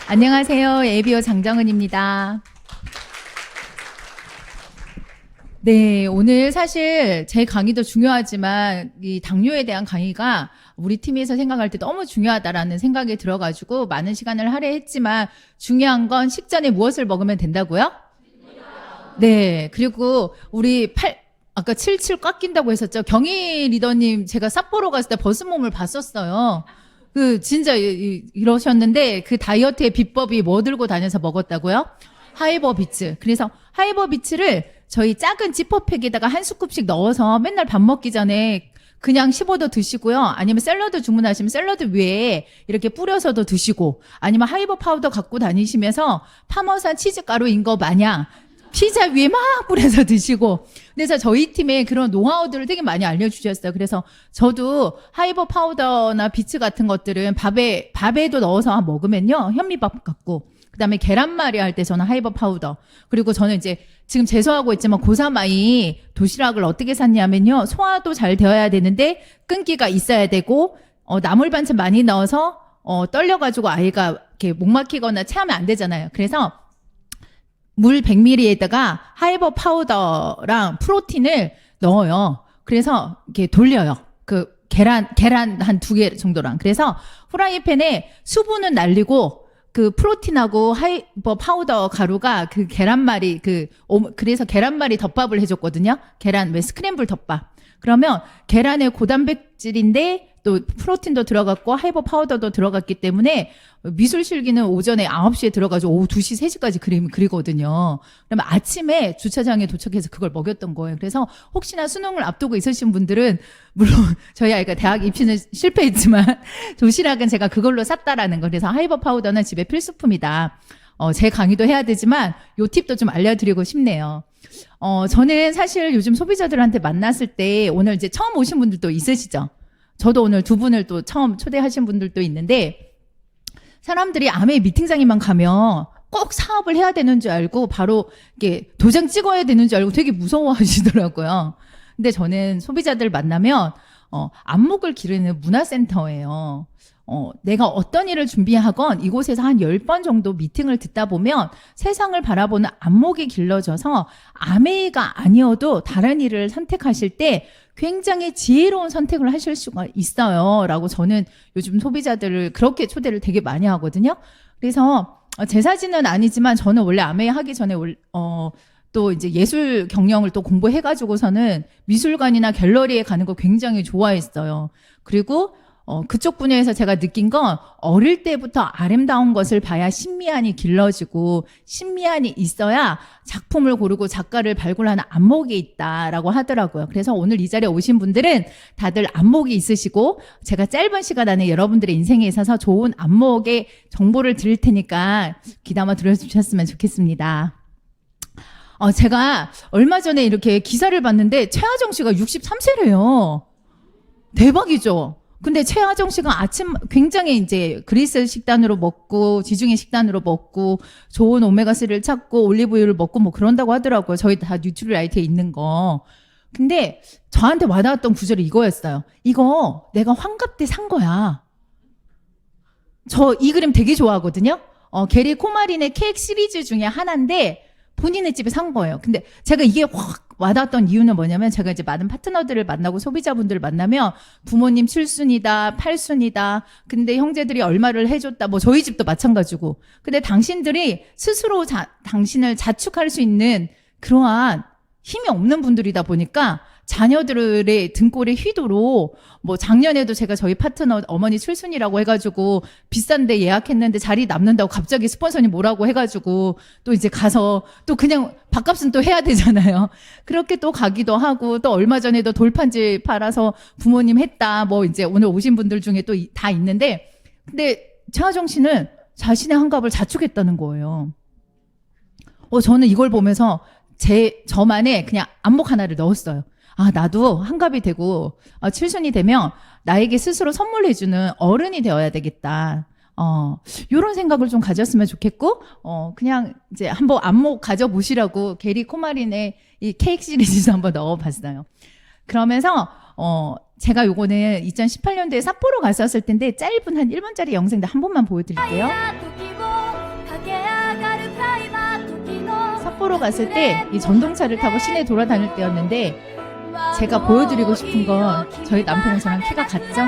안녕하세요. 예비오 장정은입니다. 네, 오늘 사실 제 강의도 중요하지만 이 당뇨에 대한 강의가 우리 팀에서 생각할 때 너무 중요하다라는 생각이 들어가지고 많은 시간을 할애했지만 중요한 건 식전에 무엇을 먹으면 된다고요? 네, 그리고 우리 아까 77 깎인다고 했었죠. 경희 리더님 제가 삿포로 갔을 때 벗은 몸을 봤었어요. 진짜 이러셨는데 그 다이어트의 비법이 뭐 들고 다녀서 먹었다고요? 하이버 비츠. 그래서 하이버 비츠를 저희 작은 지퍼팩에다가 한 스쿱씩 넣어서 맨날 밥 먹기 전에 그냥 씹어도 드시고요. 아니면 샐러드 주문하시면 샐러드 위에 이렇게 뿌려서도 드시고, 아니면 하이버 파우더 갖고 다니시면서 파머산 치즈가루인 거 마냥 피자 위에 막 뿌려서 드시고. 그래서 저희 팀에 그런 노하우들을 되게 많이 알려주셨어요. 그래서 저도 하이버 파우더나 비츠 같은 것들은 밥에도 넣어서 먹으면요, 현미밥 같고, 그 다음에 계란말이 할 때 저는 하이버 파우더. 그리고 저는 이제 지금 재소하고 있지만 고3 아이 도시락을 어떻게 샀냐면요, 소화도 잘 되어야 되는데 끈기가 있어야 되고, 나물 반찬 많이 넣어서 떨려가지고 아이가 이렇게 목 막히거나 체하면 안 되잖아요. 그래서 물 100ml에다가 하이버 파우더랑 프로틴을 넣어요. 그래서 이렇게 돌려요. 계란 한 2개 정도랑. 그래서 후라이팬에 수분은 날리고 그 프로틴하고 하이버 파우더 가루가 그 계란말이 그래서 계란말이 덮밥을 해줬거든요. 계란 스크램블 덮밥. 그러면 계란의 고단백질인데 또 프로틴도 들어갔고 하이버 파우더도 들어갔기 때문에 미술실기는 오전에 9시에 들어가서 오후 2시, 3시까지 그리거든요. 그러면 아침에 주차장에 도착해서 그걸 먹였던 거예요. 그래서 혹시나 수능을 앞두고 있으신 분들은, 물론 저희 아이가 대학 입시는 실패했지만 도시락은 제가 그걸로 샀다라는 거. 그래서 하이버 파우더는 집에 필수품이다. 제 강의도 해야 되지만 요 팁도 좀 알려드리고 싶네요. 저는 사실 요즘 소비자들한테 만났을 때, 오늘 이제 처음 오신 분들도 있으시죠? 저도 오늘 2분을 또 처음 초대하신 분들도 있는데, 사람들이 암의 미팅장에만 가면 꼭 사업을 해야 되는 줄 알고 바로 이렇게 도장 찍어야 되는 줄 알고 되게 무서워하시더라고요. 근데 저는 소비자들 만나면 안목을 기르는 문화센터예요. 내가 어떤 일을 준비하건 이곳에서 한 10번 정도 미팅을 듣다 보면 세상을 바라보는 안목이 길러져서 아메이가 아니어도 다른 일을 선택하실 때 굉장히 지혜로운 선택을 하실 수가 있어요. 라고 저는 요즘 소비자들을 그렇게 초대를 되게 많이 하거든요. 그래서 제 사진은 아니지만 저는 원래 아메이 하기 전에 또 이제 예술 경영을 또 공부해가지고서는 미술관이나 갤러리에 가는 거 굉장히 좋아했어요. 그리고 그쪽 분야에서 제가 느낀 건 어릴 때부터 아름다운 것을 봐야 신미안이 길러지고 신미안이 있어야 작품을 고르고 작가를 발굴하는 안목이 있다라고 하더라고요. 그래서 오늘 이 자리에 오신 분들은 다들 안목이 있으시고 제가 짧은 시간 안에 여러분들의 인생에 있어서 좋은 안목의 정보를 드릴 테니까 귀담아 들어주셨으면 좋겠습니다. 제가 얼마 전에 이렇게 기사를 봤는데 최하정 씨가 63세래요. 대박이죠? 근데 최하정 씨가 아침 굉장히 이제 그리스 식단으로 먹고 지중해 식단으로 먹고 좋은 오메가3를 찾고 올리브유를 먹고 뭐 그런다고 하더라고요. 저희 다 뉴트리라이트에 있는 거. 근데 저한테 와닿았던 구절이 이거였어요. 이거 내가 환갑 때 산 거야. 저 이 그림 되게 좋아하거든요. 게리 코마린의 케이크 시리즈 중에 하나인데 본인의 집에 산 거예요. 근데 제가 이게 확 와닿았던 이유는 뭐냐면, 제가 이제 많은 파트너들을 만나고 소비자분들을 만나면 부모님 7순이다, 8순이다, 근데 형제들이 얼마를 해줬다, 뭐 저희 집도 마찬가지고. 근데 당신들이 스스로 당신을 자축할 수 있는 그러한 힘이 없는 분들이다 보니까 자녀들의 등골에 휘도록, 뭐 작년에도 제가 저희 파트너 어머니 칠순이라고 해가지고 비싼데 예약했는데 자리 남는다고 갑자기 스폰서님 뭐라고 해가지고 또 이제 가서 또 그냥 밥값은 또 해야 되잖아요. 그렇게 또 가기도 하고, 또 얼마 전에도 돌판지 팔아서 부모님 했다, 뭐 이제 오늘 오신 분들 중에 또 다 있는데, 근데 최하정 씨는 자신의 환갑을 자축했다는 거예요. 저는 이걸 보면서 저만의 그냥 안목 하나를 넣었어요. 나도 한갑이 되고 칠순이 되면 나에게 스스로 선물해주는 어른이 되어야 되겠다. 요런 생각을 좀 가졌으면 좋겠고, 그냥 이제 한번 안목 가져보시라고 게리 코마린의 이 케이크 시리즈도 한번 넣어봤어요. 그러면서 제가 요거는 2018년도에 삿포로 갔었을 텐데 짧은 한 1분짜리 영상도 한 번만 보여드릴게요. 보러 갔을 때 이 전동차를 타고 시내 돌아다닐 때였는데 제가 보여드리고 싶은 건 저희 남편은 저랑 키가 같죠?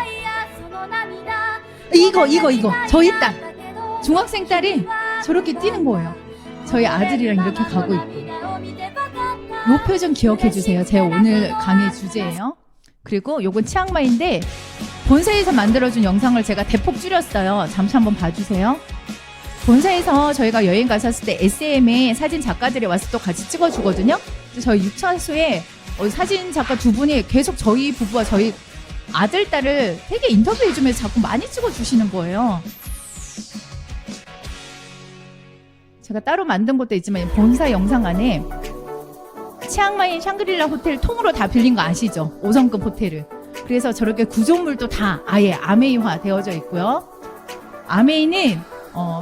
이거 저희 딸 중학생 딸이 저렇게 뛰는 거예요. 저희 아들이랑 이렇게 가고 있고. 요 표정 기억해 주세요. 제 오늘 강의 주제예요. 그리고 요건 치앙마이인데 본사에서 만들어준 영상을 제가 대폭 줄였어요. 잠시 한번 봐주세요. 본사에서 저희가 여행 갔었을 때 SM에 사진 작가들이 와서 또 같이 찍어주거든요. 저희 6차소에 사진 작가 두 분이 계속 저희 부부와 저희 아들, 딸을 되게 인터뷰해주면서 자꾸 많이 찍어주시는 거예요. 제가 따로 만든 것도 있지만 본사 영상 안에 치앙마이 샹그릴라 호텔 통으로 다 빌린 거 아시죠? 5성급 호텔을. 그래서 저렇게 구조물도 다 아예 아메이화 되어져 있고요. 아메이는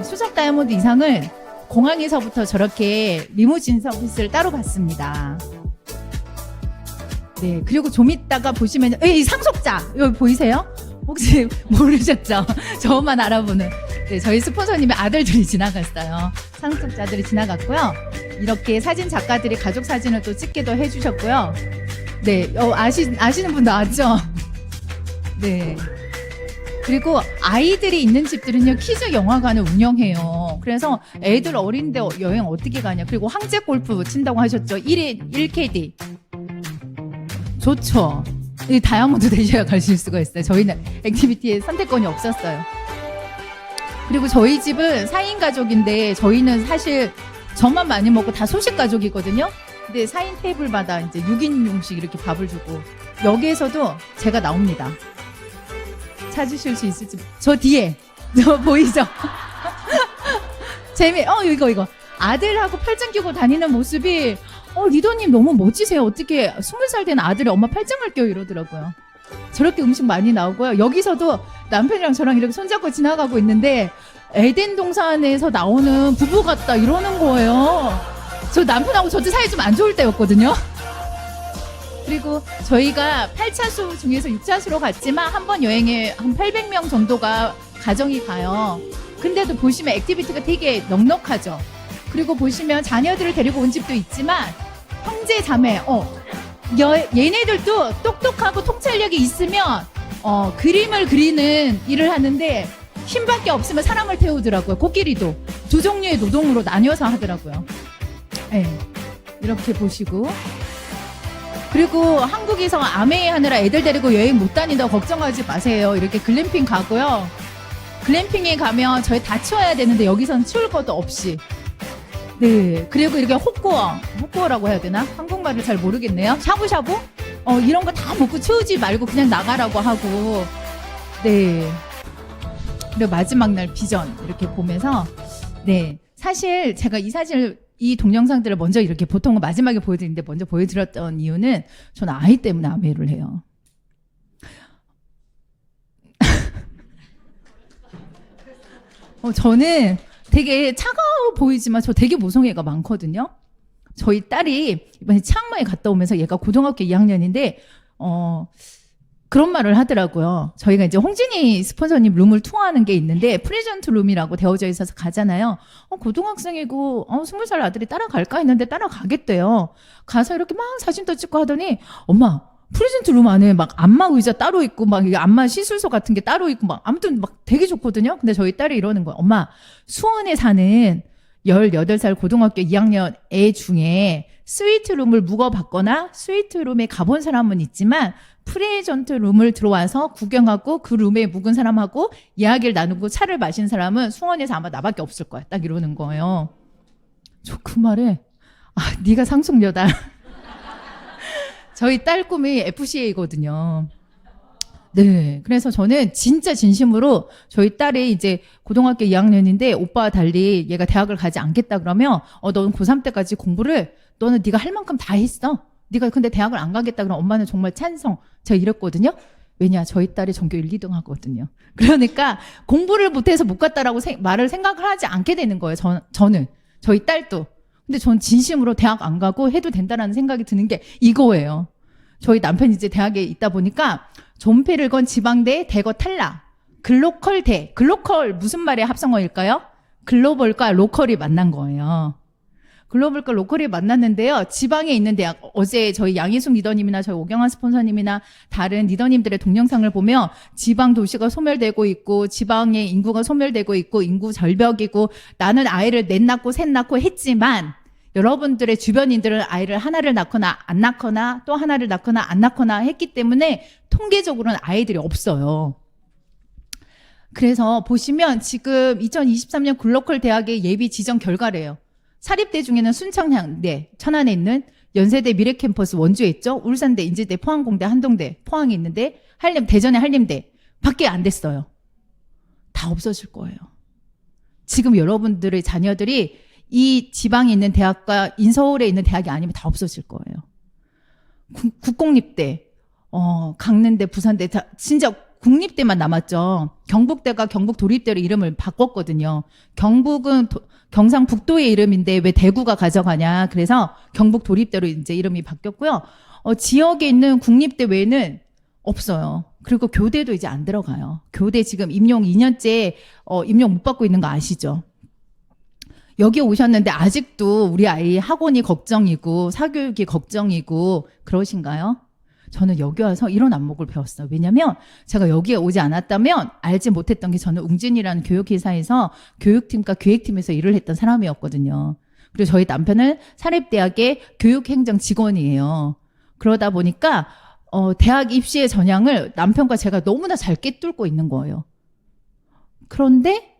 수석 다이아몬드 이상을 공항에서부터 저렇게 리무진 서비스를 따로 받습니다. 네, 그리고 좀 이따가 보시면 이 상속자 여기 보이세요? 혹시 모르셨죠? 저만 알아보는. 네, 저희 스폰서님의 아들들이 지나갔어요. 상속자들이 지나갔고요. 이렇게 사진 작가들이 가족 사진을 또 찍기도 해주셨고요. 네, 아시는 분 나왔죠? 네. 그리고 아이들이 있는 집들은요, 키즈 영화관을 운영해요. 그래서 애들 어린데 여행 어떻게 가냐. 그리고 황제 골프 친다고 하셨죠? 1KD. 좋죠. 이 다이아몬드 되셔야 가실 수가 있어요. 저희는 액티비티에 선택권이 없었어요. 그리고 저희 집은 4인 가족인데 저희는 사실 저만 많이 먹고 다 소식 가족이거든요. 근데 4인 테이블마다 이제 6인용씩 이렇게 밥을 주고 여기에서도 제가 나옵니다. 찾으실 수 있을지. 저 뒤에 저 보이죠? 이거 아들하고 팔짱 끼고 다니는 모습이 리더님 너무 멋지세요. 어떻게 20살 된 아들이 엄마 팔짱을 껴 이러더라고요. 저렇게 음식 많이 나오고요. 여기서도 남편이랑 저랑 이렇게 손잡고 지나가고 있는데 에덴 동산에서 나오는 부부 같다 이러는 거예요. 저 남편하고 저도 사이 좀 안 좋을 때였거든요. 그리고 저희가 8차수 중에서 6차수로 갔지만 한 번 여행에 한 800명 정도가 가정이 가요. 근데도 보시면 액티비티가 되게 넉넉하죠. 그리고 보시면 자녀들을 데리고 온 집도 있지만 형제 자매 얘네들도 똑똑하고 통찰력이 있으면 그림을 그리는 일을 하는데 힘밖에 없으면 사람을 태우더라고요. 코끼리도 두 종류의 노동으로 나뉘어서 하더라고요. 네, 이렇게 보시고. 그리고 한국에서 아메이 하느라 애들 데리고 여행 못 다닌다고 걱정하지 마세요. 이렇게 글램핑 가고요. 글램핑에 가면 저희 다 치워야 되는데 여기선 치울 것도 없이. 네. 그리고 이렇게 호꾸어라고 해야 되나? 한국말을 잘 모르겠네요. 샤브샤브? 이런 거 다 먹고 치우지 말고 그냥 나가라고 하고. 네. 그리고 마지막 날 비전 이렇게 보면서 네. 사실 제가 이 동영상들을 먼저 이렇게 보통은 마지막에 보여드리는데 먼저 보여드렸던 이유는 저는 아이 때문에 아메이를 해요. 저는 되게 차가워 보이지만 저 되게 모성애가 많거든요. 저희 딸이 이번에 치앙마이 갔다 오면서 얘가 고등학교 2학년인데 그런 말을 하더라고요. 저희가 이제 홍진이 스폰서님 룸을 투어하는 게 있는데 프레젠트 룸이라고 되어져 있어서 가잖아요. 고등학생이고 20살 아들이 따라갈까 했는데 따라가겠대요. 가서 이렇게 막 사진도 찍고 하더니 엄마 프레젠트 룸 안에 막 안마 의자 따로 있고 막 안마 시술소 같은 게 따로 있고 막 아무튼 막 되게 좋거든요. 근데 저희 딸이 이러는 거예요. 엄마 수원에 사는 18살 고등학교 2학년 애 중에 스위트룸을 묵어봤거나 스위트룸에 가본 사람은 있지만 프레젠트 룸을 들어와서 구경하고 그 룸에 묵은 사람하고 이야기를 나누고 차를 마신 사람은 수원에서 아마 나밖에 없을 거야. 딱 이러는 거예요. 저 그 말에 네가 상속녀다. 저희 딸 꿈이 FCA거든요. 네. 그래서 저는 진짜 진심으로 저희 딸이 이제 고등학교 2학년인데 오빠와 달리 얘가 대학을 가지 않겠다 그러면 너는 고3 때까지 공부를 너는 네가 할 만큼 다 했어. 네가 근데 대학을 안 가겠다 그러면 엄마는 정말 찬성. 제가 이랬거든요. 왜냐 저희 딸이 전교 1, 2등 하거든요. 그러니까 공부를 못해서 못 갔다라고 말을 생각을 하지 않게 되는 거예요. 저는. 저희 딸도. 근데 전 진심으로 대학 안 가고 해도 된다라는 생각이 드는 게 이거예요. 저희 남편이 이제 대학에 있다 보니까 존폐를 건 지방대 대거 탈락. 글로컬 무슨 말의 합성어일까요? 글로벌과 로컬이 만난 거예요. 글로벌과 로컬이 만났는데요. 지방에 있는 대학, 어제 저희 양희숙 리더님이나 저희 오경환 스폰서님이나 다른 리더님들의 동영상을 보면 지방 도시가 소멸되고 있고 지방의 인구가 소멸되고 있고 인구 절벽이고 나는 아이를 넷 낳고 셋 낳고 했지만 여러분들의 주변인들은 아이를 하나를 낳거나 안 낳거나 또 하나를 낳거나 안 낳거나 했기 때문에 통계적으로는 아이들이 없어요. 그래서 보시면 지금 2023년 글로컬 대학의 예비 지정 결과래요. 사립대 중에는 순창대, 천안에 있는 연세대 미래캠퍼스 원주에 있죠. 울산대, 인제대, 포항공대, 한동대, 포항에 있는데 대전의 한림대 밖에 안 됐어요. 다 없어질 거예요. 지금 여러분들의 자녀들이 이 지방에 있는 대학과 인서울에 있는 대학이 아니면 다 없어질 거예요. 국공립대, 강릉대, 부산대 다 진짜 국립대만 남았죠. 경북대가 경북도립대로 이름을 바꿨거든요. 경북은 경상북도의 이름인데 왜 대구가 가져가냐. 그래서 경북도립대로 이제 이름이 바뀌었고요. 지역에 있는 국립대 외에는 없어요. 그리고 교대도 이제 안 들어가요. 교대 지금 임용 2년째 임용 못 받고 있는 거 아시죠? 여기 오셨는데 아직도 우리 아이 학원이 걱정이고 사교육이 걱정이고 그러신가요? 저는 여기 와서 이런 안목을 배웠어요. 왜냐면 제가 여기에 오지 않았다면 알지 못했던 게 저는 웅진이라는 교육회사에서 교육팀과 기획팀에서 일을 했던 사람이었거든요. 그리고 저희 남편은 사립대학의 교육행정 직원이에요. 그러다 보니까 대학 입시의 전향을 남편과 제가 너무나 잘 꿰뚫고 있는 거예요. 그런데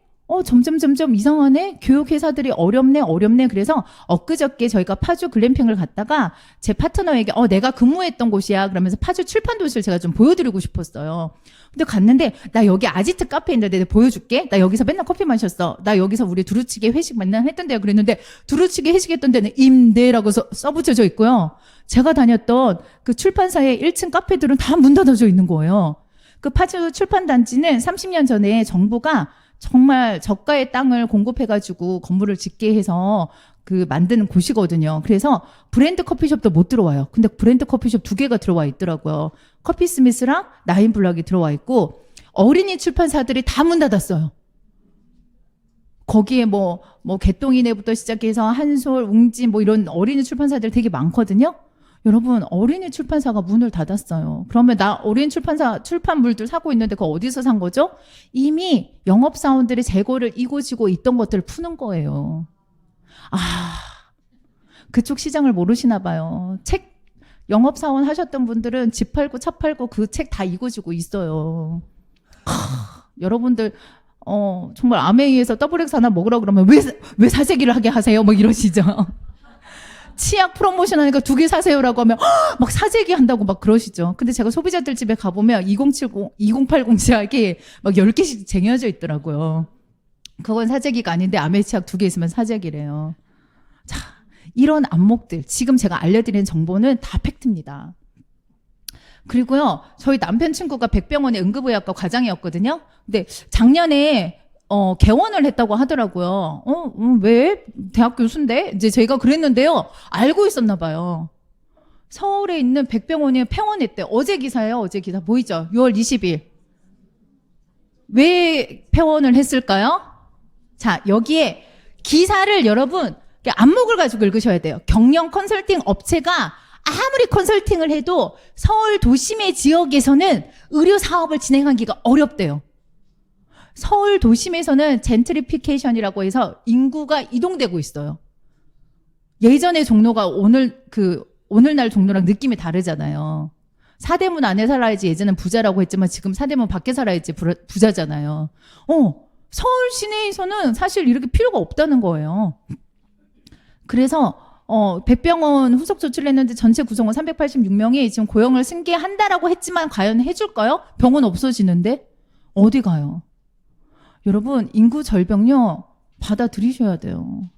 점점 이상하네. 교육회사들이 어렵네. 그래서 엊그저께 저희가 파주 글램핑을 갔다가 제 파트너에게 내가 근무했던 곳이야. 그러면서 파주 출판도시를 제가 좀 보여드리고 싶었어요. 근데 갔는데 나 여기 아지트 카페 있는데 내가 보여줄게. 나 여기서 맨날 커피 마셨어. 나 여기서 우리 두루치기 회식 맨날 했던데요. 그랬는데 두루치기 회식했던 데는 임대라고 써붙여져 있고요. 제가 다녔던 그 출판사의 1층 카페들은 다 문 닫아져 있는 거예요. 그 파주 출판단지는 30년 전에 정부가 정말 저가의 땅을 공급해가지고 건물을 짓게 해서 그 만드는 곳이거든요. 그래서 브랜드 커피숍도 못 들어와요. 근데 브랜드 커피숍 2개가 들어와 있더라고요. 커피스미스랑 나인블락이 들어와 있고 어린이 출판사들이 다 문 닫았어요. 거기에 뭐 개똥이네부터 시작해서 한솔, 웅진 이런 어린이 출판사들 되게 많거든요. 여러분 어린이 출판사가 문을 닫았어요. 그러면 나 어린이 출판사 출판물들 사고 있는데 그거 어디서 산 거죠? 이미 영업사원들이 재고를 이고지고 있던 것들을 푸는 거예요. 그쪽 시장을 모르시나 봐요. 책 영업사원 하셨던 분들은 집 팔고 차 팔고 그 책 다 이고지고 있어요. 여러분들 정말 아메이에서 더블엑스 하나 먹으라고 그러면 왜 사재기를 하게 하세요? 이러시죠. 치약 프로모션 하니까 2개 사세요라고 하면 막 사재기 한다고 막 그러시죠. 근데 제가 소비자들 집에 가보면 2080 치약이 막 10개씩 쟁여져 있더라고요. 그건 사재기가 아닌데 아메 치약 2개 있으면 사재기래요. 자, 이런 안목들 지금 제가 알려드리는 정보는 다 팩트입니다. 그리고요, 저희 남편 친구가 백병원의 응급의학과 과장이었거든요. 근데 작년에 개원을 했다고 하더라고요. 왜? 대학 교수인데? 이제 저희가 그랬는데요. 알고 있었나 봐요. 서울에 있는 백병원이 폐원했대. 어제 기사예요. 어제 기사 보이죠? 6월 20일. 왜 폐원을 했을까요? 자, 여기에 기사를 여러분 안목을 가지고 읽으셔야 돼요. 경영 컨설팅 업체가 아무리 컨설팅을 해도 서울 도심의 지역에서는 의료 사업을 진행하기가 어렵대요. 서울 도심에서는 젠트리피케이션이라고 해서 인구가 이동되고 있어요. 예전의 종로가 오늘날 종로랑 느낌이 다르잖아요. 사대문 안에 살아야지 예전엔 부자라고 했지만 지금 사대문 밖에 살아야지 부자잖아요. 서울 시내에서는 사실 이렇게 필요가 없다는 거예요. 그래서 백병원 후속 조치를 했는데 전체 구성원 386명이 지금 고용을 승계한다라고 했지만 과연 해줄까요? 병원 없어지는데 어디 가요? 여러분 인구 절벽요 받아들이셔야 돼요.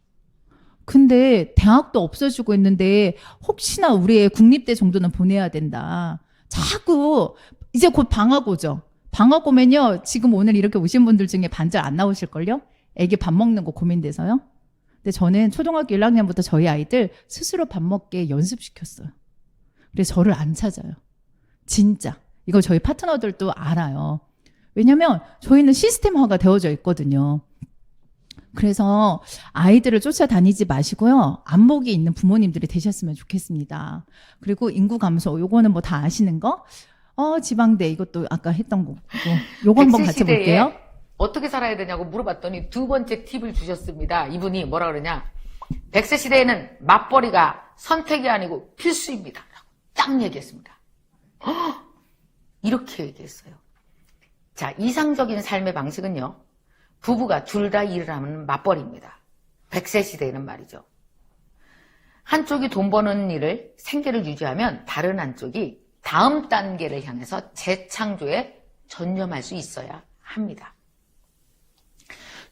근데 대학도 없어지고 있는데 혹시나 우리의 국립대 정도는 보내야 된다. 자꾸 이제 곧 방학 오죠. 방학 오면요 지금 오늘 이렇게 오신 분들 중에 반절 안 나오실걸요? 애기 밥 먹는 거 고민돼서요. 근데 저는 초등학교 1학년부터 저희 아이들 스스로 밥 먹게 연습시켰어요. 그래서 저를 안 찾아요. 진짜. 이거 저희 파트너들도 알아요. 왜냐면 저희는 시스템화가 되어져 있거든요. 그래서 아이들을 쫓아다니지 마시고요. 안목이 있는 부모님들이 되셨으면 좋겠습니다. 그리고 인구 감소, 요거는 뭐 다 아시는 거? 지방대, 이것도 아까 했던 거고. 요거 한번 같이 볼게요. 어떻게 살아야 되냐고 물어봤더니 두 번째 팁을 주셨습니다. 이분이 뭐라 그러냐. 100세 시대에는 맞벌이가 선택이 아니고 필수입니다. 딱 얘기했습니다. 이렇게 얘기했어요. 자, 이상적인 삶의 방식은요. 부부가 둘 다 일을 하면 맞벌이입니다. 100세 시대에는 말이죠. 한쪽이 돈 버는 일을 생계를 유지하면 다른 한쪽이 다음 단계를 향해서 재창조에 전념할 수 있어야 합니다.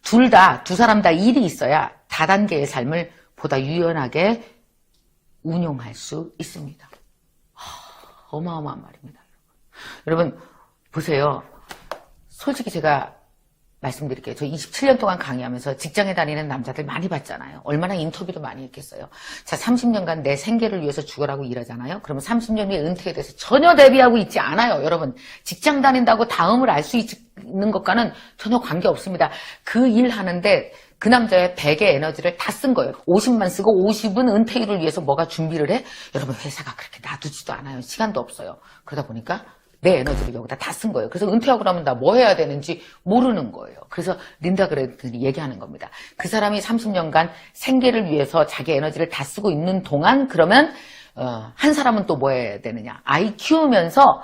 두 사람 다 일이 있어야 다단계의 삶을 보다 유연하게 운용할 수 있습니다. 어마어마한 말입니다. 여러분, 보세요. 솔직히 제가 말씀드릴게요. 저 27년 동안 강의하면서 직장에 다니는 남자들 많이 봤잖아요. 얼마나 인터뷰도 많이 했겠어요. 자, 30년간 내 생계를 위해서 죽어라고 일하잖아요. 그러면 30년 후에 은퇴에 대해서 전혀 대비하고 있지 않아요. 여러분, 직장 다닌다고 다음을 알 수 있는 것과는 전혀 관계없습니다. 그 일 하는데 그 남자의 100의 에너지를 다 쓴 거예요. 50만 쓰고 50은 은퇴일을 위해서 뭐가 준비를 해? 여러분, 회사가 그렇게 놔두지도 않아요. 시간도 없어요. 그러다 보니까 내 에너지를 여기다 다 쓴 거예요. 그래서 은퇴하고 나면 나 뭐 해야 되는지 모르는 거예요. 그래서 린다 그레들이 얘기하는 겁니다. 그 사람이 30년간 생계를 위해서 자기 에너지를 다 쓰고 있는 동안 그러면 한 사람은 또 뭐 해야 되느냐. 아이 키우면서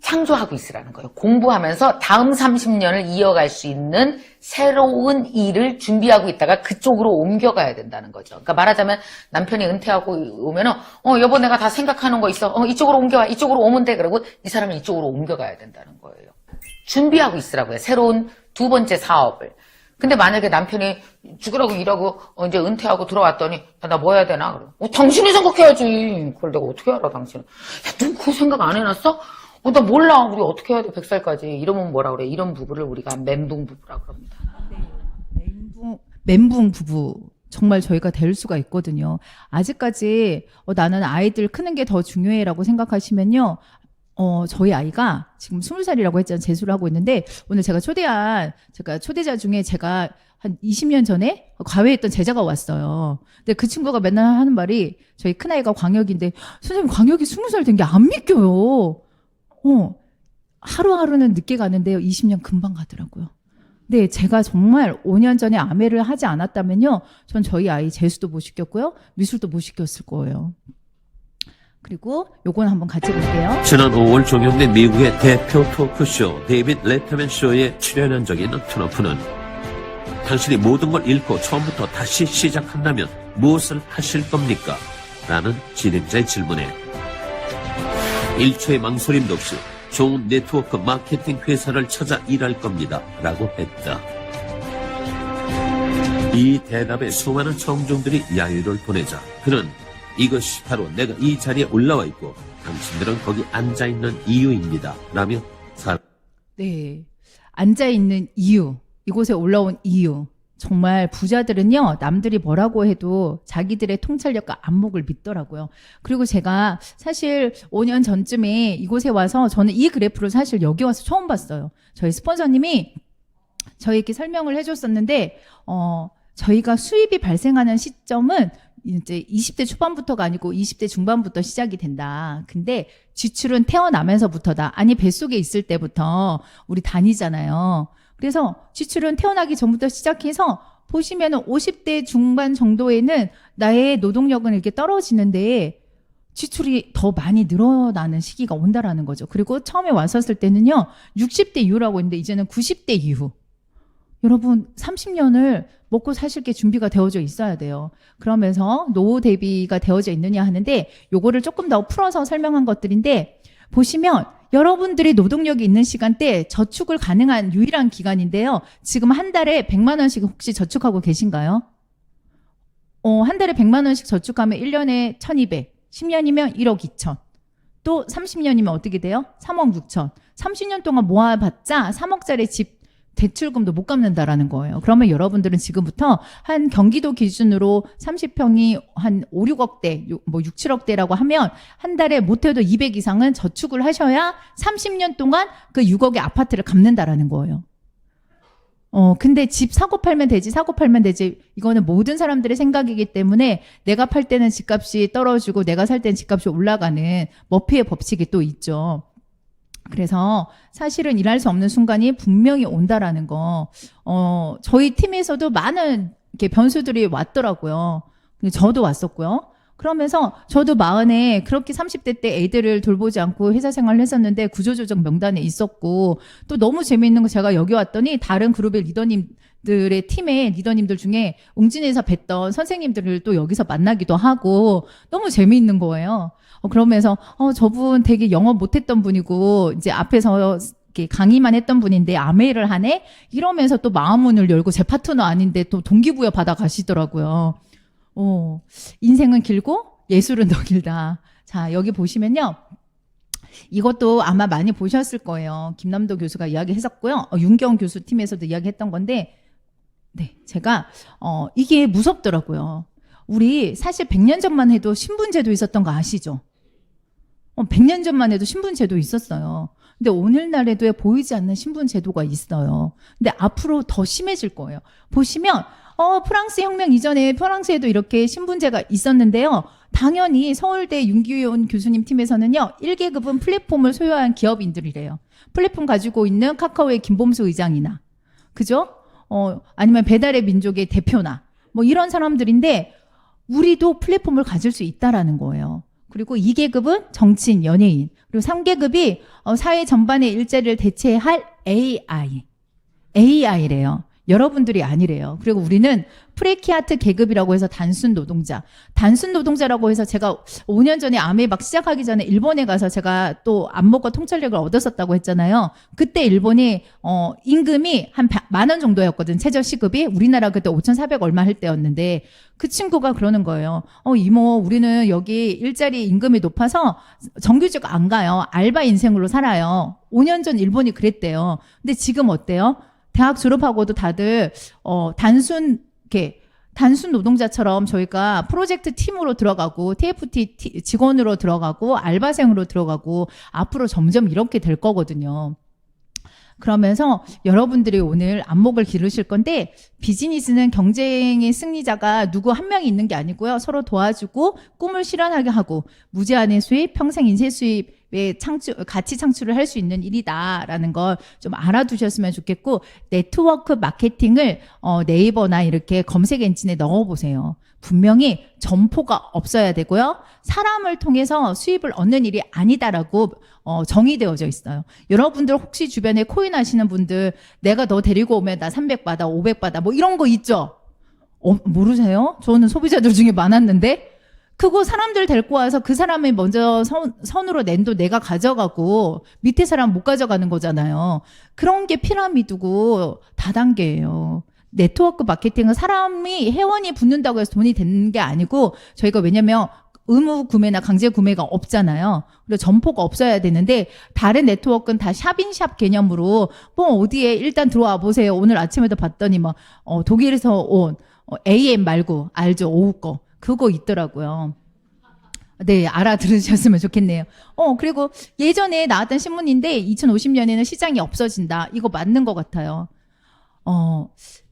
창조하고 있으라는 거예요. 공부하면서 다음 30년을 이어갈 수 있는 새로운 일을 준비하고 있다가 그쪽으로 옮겨가야 된다는 거죠. 그러니까 말하자면 남편이 은퇴하고 오면은 여보 내가 다 생각하는 거 있어. 이쪽으로 옮겨와. 이쪽으로 오면 돼. 그러고 이 사람을 이쪽으로 옮겨가야 된다는 거예요. 준비하고 있으라고요. 새로운 두 번째 사업을. 근데 만약에 남편이 죽으라고 일하고 이제 은퇴하고 들어왔더니 나 뭐 해야 되나? 그래. 당신이 생각해야지. 그걸 내가 어떻게 알아 당신은. 야, 너 그 생각 안 해놨어? 나 몰라. 우리 어떻게 해야 돼, 100살까지. 이러면 뭐라 그래? 이런 부부를 우리가 멘붕 부부라 그럽니다. 멘붕 부부. 정말 저희가 될 수가 있거든요. 아직까지 나는 아이들 크는 게 더 중요해라고 생각하시면요. 저희 아이가 지금 20살이라고 했잖아요. 재수를 하고 있는데 오늘 제가 초대자 중에 제가 한 20년 전에 과외했던 제자가 왔어요. 근데 그 친구가 맨날 하는 말이 저희 큰아이가 광역인데 선생님 광역이 20살 된 게 안 믿겨요. 하루하루는 늦게 가는데요. 20년 금방 가더라고요. 네, 제가 정말 5년 전에 아메를 하지 않았다면요. 전 저희 아이 재수도 못 시켰고요. 미술도 못 시켰을 거예요. 그리고 요건 한번 같이 볼게요. 지난 5월 종영된 미국의 대표 토크쇼 데이빗 레터맨 쇼에 출연한 적이 있는 트럼프는 당신이 모든 걸 잃고 처음부터 다시 시작한다면 무엇을 하실 겁니까? 라는 진행자의 질문에 1초의 망설임도 없이 좋은 네트워크 마케팅 회사를 찾아 일할 겁니다. 라고 했다. 이 대답에 수많은 청중들이 야유를 보내자 그는 이것이 바로 내가 이 자리에 올라와 있고 당신들은 거기 앉아있는 이유입니다. 라며 네, 앉아있는 이유, 이곳에 올라온 이유. 정말 부자들은요, 남들이 뭐라고 해도 자기들의 통찰력과 안목을 믿더라고요. 그리고 제가 사실 5년 전쯤에 이곳에 와서 저는 이 그래프를 사실 여기 와서 처음 봤어요. 저희 스폰서님이 저희에게 설명을 해줬었는데, 저희가 수입이 발생하는 시점은 이제 20대 초반부터가 아니고 20대 중반부터 시작이 된다. 근데 지출은 태어나면서부터다. 아니, 뱃속에 있을 때부터 우리 다니잖아요. 그래서 지출은 태어나기 전부터 시작해서 보시면은 50대 중반 정도에는 나의 노동력은 이렇게 떨어지는데 지출이 더 많이 늘어나는 시기가 온다라는 거죠. 그리고 처음에 왔었을 때는요, 60대 이후라고 했는데 이제는 90대 이후. 여러분, 30년을 먹고 사실 게 준비가 되어져 있어야 돼요. 그러면서 노후 대비가 되어져 있느냐 하는데 요거를 조금 더 풀어서 설명한 것들인데 보시면 여러분들이 노동력이 있는 시간대 저축을 가능한 유일한 기간인데요. 지금 한 달에 100만 원씩 혹시 저축하고 계신가요? 한 달에 100만 원씩 저축하면 1년에 1200, 10년이면 1억 2천. 또 30년이면 어떻게 돼요? 3억 6천. 30년 동안 모아봤자 3억짜리 집 대출금도 못 갚는다라는 거예요. 그러면 여러분들은 지금부터 한 경기도 기준으로 30평이 한 5, 6억대, 뭐 6, 7억대라고 하면 한 달에 못해도 200 이상은 저축을 하셔야 30년 동안 그 6억의 아파트를 갚는다라는 거예요. 근데 집 사고 팔면 되지, 사고 팔면 되지. 이거는 모든 사람들의 생각이기 때문에 내가 팔 때는 집값이 떨어지고 내가 살 때는 집값이 올라가는 머피의 법칙이 또 있죠. 그래서 사실은 일할 수 없는 순간이 분명히 온다라는 거, 저희 팀에서도 많은 이렇게 변수들이 왔더라고요. 저도 왔었고요. 그러면서 저도 마흔에 그렇게 30대 때 애들을 돌보지 않고 회사 생활을 했었는데 구조조정 명단에 있었고, 또 너무 재미있는 거 제가 여기 왔더니 다른 그룹의 리더님들의 팀의 리더님들 중에 웅진에서 뵀던 선생님들을 또 여기서 만나기도 하고 너무 재미있는 거예요. 그러면서 저분 되게 영업 못했던 분이고 이제 앞에서 이렇게 강의만 했던 분인데 아메이를 하네? 이러면서 또 마음문을 열고 제 파트너 아닌데 또 동기부여 받아 가시더라고요. 인생은 길고 예술은 더 길다. 자, 여기 보시면요. 이것도 아마 많이 보셨을 거예요. 김남도 교수가 이야기했었고요. 윤경 교수 팀에서도 이야기했던 건데, 네, 제가 이게 무섭더라고요. 우리 사실 100년 전만 해도 신분제도 있었던 거 아시죠? 100년 전만 해도 신분제도 있었어요. 근데 오늘날에도 보이지 않는 신분제도가 있어요. 근데 앞으로 더 심해질 거예요. 보시면 프랑스 혁명 이전에 프랑스에도 이렇게 신분제가 있었는데요. 당연히 서울대 윤기훈 교수님 팀에서는요. 1계급은 플랫폼을 소유한 기업인들이래요. 플랫폼 가지고 있는 카카오의 김범수 의장이나, 그죠? 아니면 배달의 민족의 대표나 뭐 이런 사람들인데 우리도 플랫폼을 가질 수 있다라는 거예요. 그리고 2계급은 정치인, 연예인, 그리고 3계급이 사회 전반의 일자리를 대체할 AI래요. 여러분들이 아니래요. 그리고 우리는 프레키아트 계급이라고 해서 단순 노동자라고 해서 제가 5년 전에 암에 막 시작하기 전에 일본에 가서 제가 또 안목과 통찰력을 얻었었다고 했잖아요. 그때 일본이 임금이 한 10,000원 정도였거든. 최저 시급이. 우리나라 그때 5,400 얼마 할 때였는데 그 친구가 그러는 거예요. 이모, 우리는 여기 일자리 임금이 높아서 정규직 안 가요. 알바 인생으로 살아요. 5년 전 일본이 그랬대요. 근데 지금 어때요? 대학 졸업하고도 다들 단순 노동자처럼 저희가 프로젝트 팀으로 들어가고 TFT 직원으로 들어가고 알바생으로 들어가고 앞으로 점점 이렇게 될 거거든요. 그러면서 여러분들이 오늘 안목을 기르실 건데, 비즈니스는 경쟁의 승리자가 누구 한 명이 있는 게 아니고요. 서로 도와주고 꿈을 실현하게 하고 무제한의 수입, 평생 인쇄 수입의 가치 창출을 할 수 있는 일이다라는 걸 좀 알아두셨으면 좋겠고, 네트워크 마케팅을 네이버나 이렇게 검색 엔진에 넣어보세요. 분명히 점포가 없어야 되고요. 사람을 통해서 수입을 얻는 일이 아니다라고 정의되어져 있어요. 여러분들 혹시 주변에 코인 하시는 분들, 내가 너 데리고 오면 나 300 받아, 500 받아, 뭐 이런 거 있죠? 모르세요? 저는 소비자들 중에 많았는데, 그거 사람들 데리고 와서 그 사람이 먼저 선으로 낸 돈 내가 가져가고 밑에 사람 못 가져가는 거잖아요. 그런 게 피라미드고 다단계예요. 네트워크 마케팅은 사람이 회원이 붙는다고 해서 돈이 되는 게 아니고, 저희가 왜냐면 의무 구매나 강제 구매가 없잖아요. 그리고 점포가 없어야 되는데, 다른 네트워크는 다 샵인샵 개념으로 뭐 어디에 일단 들어와 보세요. 오늘 아침에도 봤더니 막 독일에서 온 AM 말고 알죠? 오후 거 그거 있더라고요. 네, 알아들으셨으면 좋겠네요. 그리고 예전에 나왔던 신문인데 2050년에는 시장이 없어진다. 이거 맞는 것 같아요.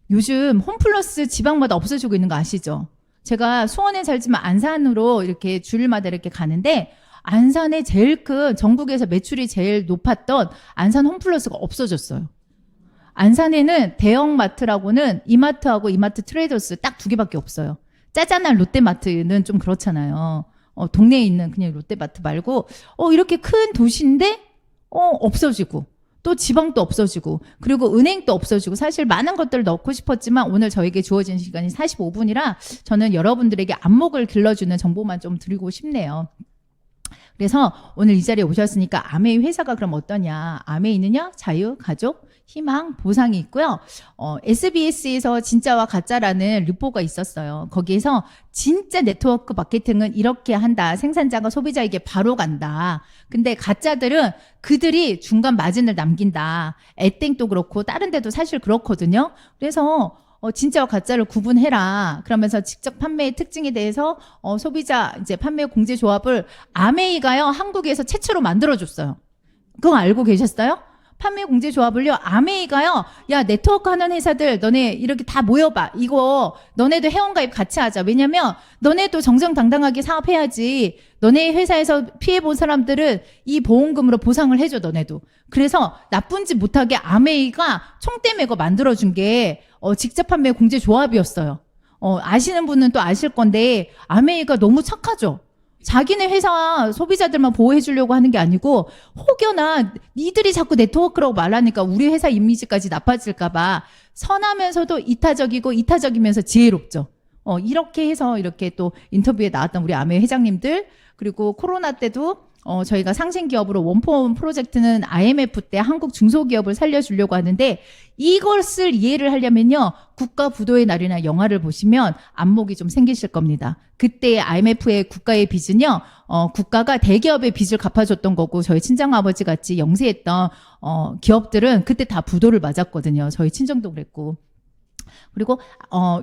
요즘 홈플러스 지방마다 없어지고 있는 거 아시죠? 제가 수원에 살지만 안산으로 이렇게 주일마다 이렇게 가는데, 안산에 제일 큰, 전국에서 매출이 제일 높았던 안산 홈플러스가 없어졌어요. 안산에는 대형마트라고는 이마트하고 이마트 트레이더스 딱 2개밖에 없어요. 짜잔한 롯데마트는 좀 그렇잖아요. 동네에 있는 그냥 롯데마트 말고, 이렇게 큰 도시인데, 없어지고, 또 지방도 없어지고, 그리고 은행도 없어지고, 사실 많은 것들을 넣고 싶었지만 오늘 저에게 주어진 시간이 45분이라 저는 여러분들에게 안목을 길러주는 정보만 좀 드리고 싶네요. 그래서 오늘 이 자리에 오셨으니까 아메이 회사가 그럼 어떠냐? 아메이는요, 자유, 가족, 희망, 보상이 있고요. SBS에서 진짜와 가짜라는 르포가 있었어요. 거기에서 진짜 네트워크 마케팅은 이렇게 한다. 생산자가 소비자에게 바로 간다. 근데 가짜들은 그들이 중간 마진을 남긴다. 애땡도 그렇고 다른 데도 사실 그렇거든요. 그래서 진짜와 가짜를 구분해라. 그러면서 직접 판매의 특징에 대해서 소비자 이제 판매 공제 조합을 아메이가요, 한국에서 최초로 만들어줬어요. 그거 알고 계셨어요? 판매 공제 조합을요. 아메이가요. 야, 네트워크 하는 회사들 너네 이렇게 다 모여봐. 이거 너네도 회원가입 같이 하자. 왜냐면 너네도 정정당당하게 사업해야지. 너네 회사에서 피해본 사람들은 이 보험금으로 보상을 해줘. 너네도. 그래서 나쁜 짓 못하게 아메이가 총대 매고 만들어준 게 직접 판매 공제 조합이었어요. 아시는 분은 또 아실 건데 아메이가 너무 착하죠. 자기네 회사 소비자들만 보호해 주려고 하는 게 아니고 혹여나 니들이 자꾸 네트워크라고 말하니까 우리 회사 이미지까지 나빠질까 봐 선하면서도 이타적이면서 지혜롭죠. 이렇게 해서 이렇게 또 인터뷰에 나왔던 우리 아메이 회장님들, 그리고 코로나 때도 저희가 상생기업으로 원포원 프로젝트는 IMF 때 한국 중소기업을 살려주려고 하는데 이것을 이해를 하려면요. 국가 부도의 날이나 영화를 보시면 안목이 좀 생기실 겁니다. 그때 IMF의 국가의 빚은요. 국가가 대기업의 빚을 갚아줬던 거고 저희 친정아버지 같이 영세했던 기업들은 그때 다 부도를 맞았거든요. 저희 친정도 그랬고. 그리고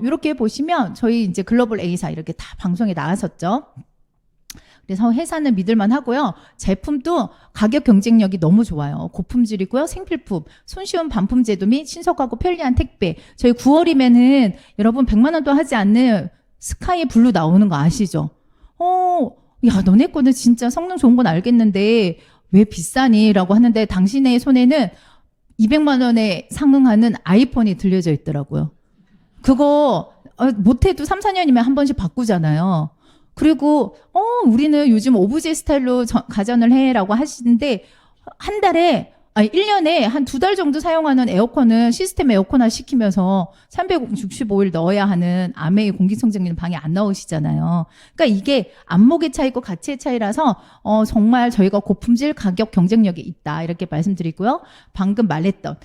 이렇게 보시면 저희 이제 글로벌 A사 이렇게 다 방송에 나왔었죠. 그래서 회사는 믿을만 하고요. 제품도 가격 경쟁력이 너무 좋아요. 고품질이고요. 생필품, 손쉬운 반품 제도 및 신속하고 편리한 택배. 저희 9월이면은 여러분 100만 원도 하지 않는 스카이 블루 나오는 거 아시죠? 야, 너네 거는 진짜 성능 좋은 건 알겠는데 왜 비싸니? 라고 하는데 당신의 손에는 200만 원에 상응하는 아이폰이 들려져 있더라고요. 그거 못해도 3, 4년이면 한 번씩 바꾸잖아요. 그리고 우리는 요즘 오브제 스타일로 가전을 해라고 하시는데 한 달에 1년에 한 2달 정도 사용하는 에어컨은 시스템 에어컨화 시키면서 365일 넣어야 하는 아메이 공기청정기는 방에 안 넣으시잖아요. 그러니까 이게 안목의 차이고 가치의 차이라서 정말 저희가 고품질 가격 경쟁력이 있다 이렇게 말씀드리고요. 방금 말했던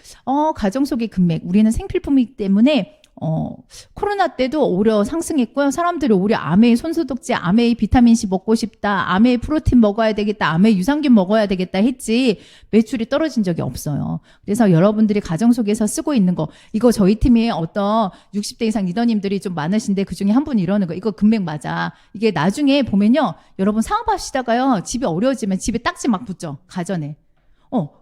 가정 속의 금맥, 우리는 생필품이기 때문에 코로나 때도 오히려 상승했고요. 사람들이 오히려 아메이 손소독제, 아메이 비타민C 먹고 싶다, 아메이 프로틴 먹어야 되겠다, 아메이 유산균 먹어야 되겠다 했지 매출이 떨어진 적이 없어요. 그래서 여러분들이 가정 속에서 쓰고 있는 거, 이거 저희 팀에 어떤 60대 이상 리더님들이 좀 많으신데 그중에 한 분이 이러는 거, 이거 금맥 맞아. 이게 나중에 보면요. 여러분 사업하시다가요. 집이 어려워지면 집에 딱지 막 붙죠. 가전에.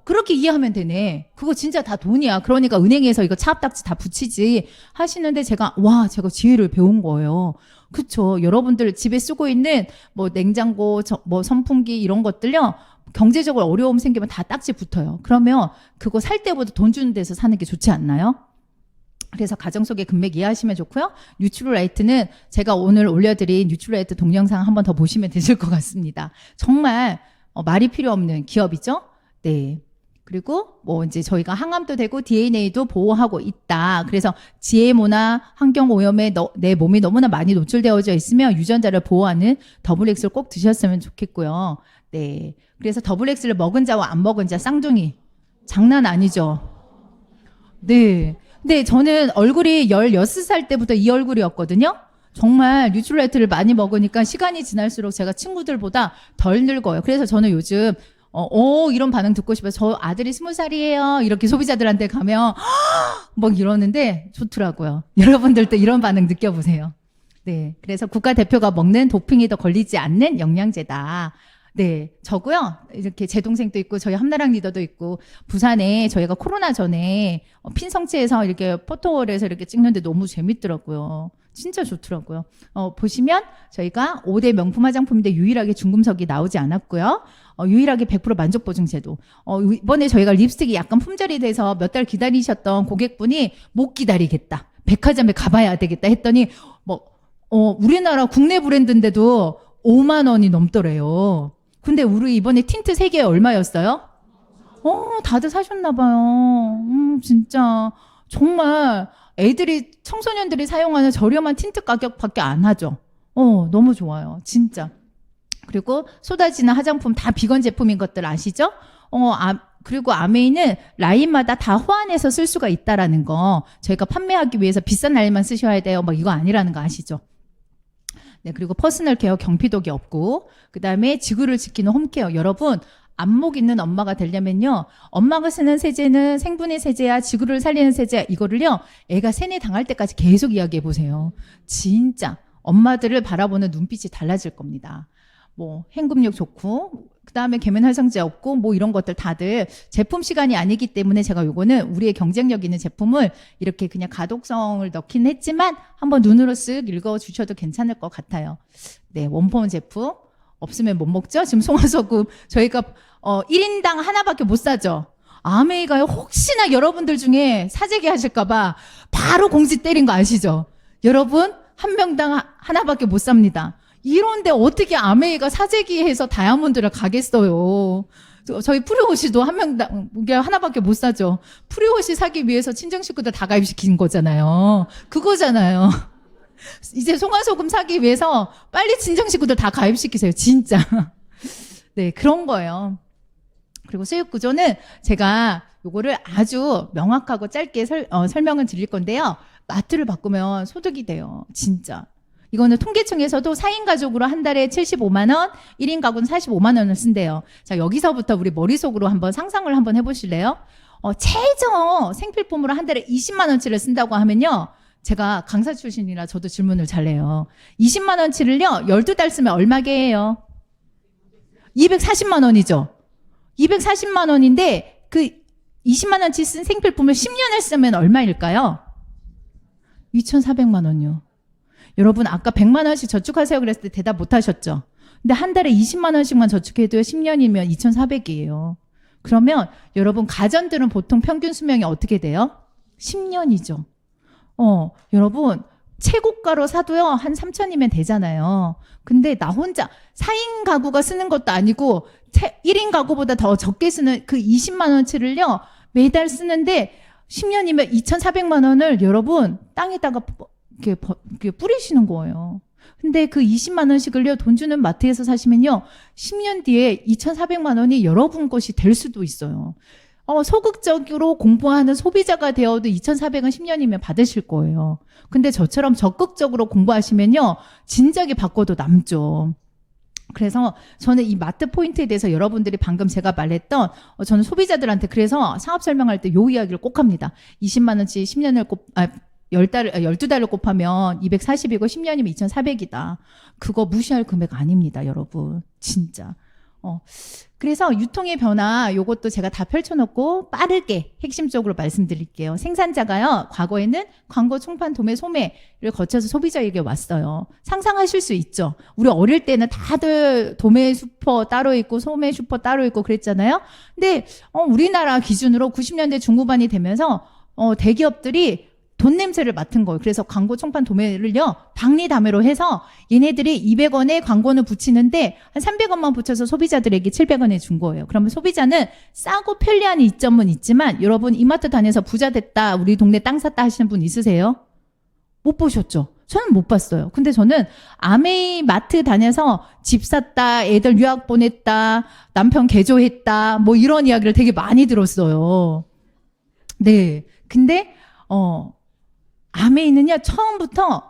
그렇게 이해하면 되네. 그거 진짜 다 돈이야. 그러니까 은행에서 이거 차압딱지 다 붙이지 하시는데 제가 지혜를 배운 거예요. 그쵸. 여러분들 집에 쓰고 있는 뭐 냉장고, 뭐 선풍기 이런 것들요. 경제적으로 어려움 생기면 다 딱지 붙어요. 그러면 그거 살 때보다 돈 주는 데서 사는 게 좋지 않나요? 그래서 가정 속의 금맥 이해하시면 좋고요. 뉴트럴라이트는 제가 오늘 올려드린 뉴트럴라이트 동영상 한 번 더 보시면 되실 것 같습니다. 정말 말이 필요 없는 기업이죠. 네. 그리고 뭐 이제 저희가 항암도 되고 DNA도 보호하고 있다. 그래서 GMO나 환경 오염에 내 몸이 너무나 많이 노출되어져 있으면 유전자를 보호하는 더블엑스를 꼭 드셨으면 좋겠고요. 네. 그래서 더블엑스를 먹은 자와 안 먹은 자 쌍둥이. 장난 아니죠. 네. 근데 저는 얼굴이 16살 때부터 이 얼굴이었거든요. 정말 뉴트럴라이트를 많이 먹으니까 시간이 지날수록 제가 친구들보다 덜 늙어요. 그래서 저는 요즘 이런 반응 듣고 싶어요. 저 아들이 20살이에요. 이렇게 소비자들한테 가면 막 이러는데 좋더라고요. 여러분들도 이런 반응 느껴보세요. 네, 그래서 국가대표가 먹는 도핑에도 걸리지 않는 영양제다. 네, 저고요. 이렇게 제 동생도 있고 저희 함나랑 리더도 있고 부산에 저희가 코로나 전에 핀성체에서 이렇게 포토월에서 이렇게 찍는데 너무 재밌더라고요. 진짜 좋더라고요. 보시면 저희가 5대 명품 화장품인데 유일하게 중금속이 나오지 않았고요. 유일하게 100% 만족 보증 제도. 이번에 저희가 립스틱이 약간 품절이 돼서 몇 달 기다리셨던 고객분이 못 기다리겠다. 백화점에 가봐야 되겠다 했더니 우리나라 국내 브랜드인데도 5만 원이 넘더래요. 근데 우리 이번에 틴트 3개에 얼마였어요? 다들 사셨나봐요. 진짜 정말 청소년들이 사용하는 저렴한 틴트 가격밖에 안 하죠. 너무 좋아요. 진짜. 그리고 쏟아지는 화장품 다 비건 제품인 것들 아시죠? 그리고 아메이는 라인마다 다 호환해서 쓸 수가 있다라는 거. 저희가 판매하기 위해서 비싼 라인만 쓰셔야 돼요. 이거 아니라는 거 아시죠? 네, 그리고 퍼스널 케어 경피독이 없고, 그 다음에 지구를 지키는 홈케어. 여러분, 안목 있는 엄마가 되려면요. 엄마가 쓰는 세제는 생분해 세제야, 지구를 살리는 세제야. 이거를요. 애가 세뇌 당할 때까지 계속 이야기해 보세요. 진짜 엄마들을 바라보는 눈빛이 달라질 겁니다. 행금력 좋고 그다음에 계면활성제 없고 뭐 이런 것들 다들 제품 시간이 아니기 때문에 제가 요거는 우리의 경쟁력 있는 제품을 이렇게 그냥 가독성을 넣긴 했지만 한번 눈으로 쓱 읽어주셔도 괜찮을 것 같아요. 네, 원포원 제품 없으면 못 먹죠? 지금 송화소금 저희가 1인당 하나밖에 못 사죠. 아메이가요. 혹시나 여러분들 중에 사재기 하실까봐 바로 공지 때린 거 아시죠? 여러분 한 명당 하나밖에 못 삽니다. 이런데 어떻게 아메이가 사재기해서 다이아몬드를 가겠어요? 저희 프리호시도 한 명당 하나밖에 못 사죠. 프리호시 사기 위해서 친정 식구들 다 가입시킨 거잖아요. 그거잖아요. 이제 송화소금 사기 위해서 빨리 친정 식구들 다 가입시키세요. 진짜. 네, 그런 거예요. 그리고 수익 구조는 제가 요거를 아주 명확하고 짧게 설명을 드릴 건데요. 마트를 바꾸면 소득이 돼요. 진짜. 이거는 통계청에서도 4인 가족으로 한 달에 75만 원, 1인 가구는 45만 원을 쓴대요. 자, 여기서부터 우리 머릿속으로 한번 상상을 한번 해보실래요? 최저 생필품으로 한 달에 20만 원치를 쓴다고 하면요. 제가 강사 출신이라 저도 질문을 잘해요. 20만 원치를요, 12달 쓰면 얼마게예요? 240만 원이죠. 240만 원인데 그 20만 원치 쓴 생필품을 10년을 쓰면 얼마일까요? 2,400만 원이요. 여러분 아까 100만 원씩 저축하세요 그랬을 때 대답 못 하셨죠? 근데 한 달에 20만 원씩만 저축해도요 10년이면 2,400이에요. 그러면 여러분 가전들은 보통 평균 수명이 어떻게 돼요? 10년이죠. 여러분 최고가로 사도요 한 3천이면 되잖아요. 근데 나 혼자 4인 가구가 쓰는 것도 아니고 1인 가구보다 더 적게 쓰는 그 20만 원치를요 매달 쓰는데 10년이면 2,400만 원을 여러분 땅에다가 이렇게 뿌리시는 거예요. 근데 그 20만 원씩을요 돈 주는 마트에서 사시면요 10년 뒤에 2,400만 원이 여러분 것이 될 수도 있어요. 소극적으로 공부하는 소비자가 되어도 2,400은 10년이면 받으실 거예요. 근데 저처럼 적극적으로 공부하시면요 진작에 바꿔도 남죠. 그래서 저는 이 마트 포인트에 대해서 여러분들이 방금 제가 말했던 저는 소비자들한테 그래서 사업 설명할 때 요 이야기를 꼭 합니다. 20만 원치 10년을 12달을 곱하면 240이고 10년이면 2,400이다. 그거 무시할 금액 아닙니다, 여러분. 진짜. 그래서 유통의 변화 요것도 제가 다 펼쳐놓고 빠르게 핵심적으로 말씀드릴게요. 생산자가요 과거에는 광고, 총판, 도매, 소매를 거쳐서 소비자에게 왔어요. 상상하실 수 있죠. 우리 어릴 때는 다들 도매 슈퍼 따로 있고 소매 슈퍼 따로 있고 그랬잖아요. 근데 우리나라 기준으로 90년대 중후반이 되면서 대기업들이 돈 냄새를 맡은 거예요. 그래서 광고, 총판, 도매를요 박리담회로 해서 얘네들이 200원에 광고는 붙이는데 한 300원만 붙여서 소비자들에게 700원에 준 거예요. 그러면 소비자는 싸고 편리한 이점은 있지만 여러분 이마트 다녀서 부자 됐다, 우리 동네 땅 샀다 하시는 분 있으세요? 못 보셨죠? 저는 못 봤어요. 근데 저는 아메이 마트 다녀서 집 샀다, 애들 유학 보냈다, 남편 개조했다, 뭐 이런 이야기를 되게 많이 들었어요. 네. 근데 아메이는요 처음부터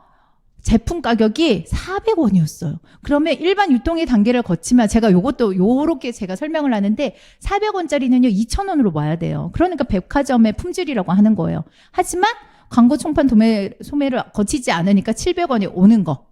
제품 가격이 400원이었어요. 그러면 일반 유통의 단계를 거치면 제가 요것도 요렇게 제가 설명을 하는데 400원짜리는요 2,000원으로 와야 돼요. 그러니까 백화점의 품질이라고 하는 거예요. 하지만 광고, 총판, 도매, 소매를 거치지 않으니까 700원이 오는 거